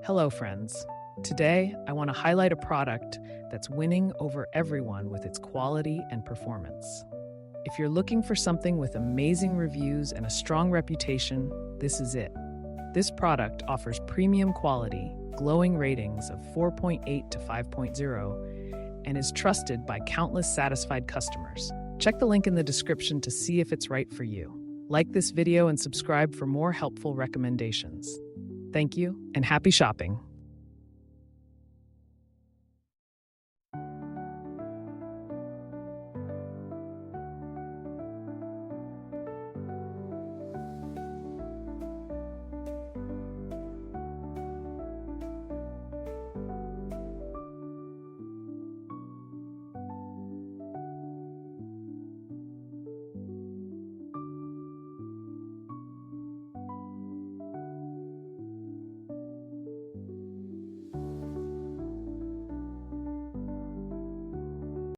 Hello, friends. Today, I want to highlight a product that's winning over everyone with its quality and performance. If you're looking for something with amazing reviews and a strong reputation, this is it. This product offers premium quality, glowing ratings of 4.8 to 5.0, and is trusted by countless satisfied customers. Check the link in the description to see if it's right for you. Like this video and subscribe for more helpful recommendations. Thank you, and happy shopping!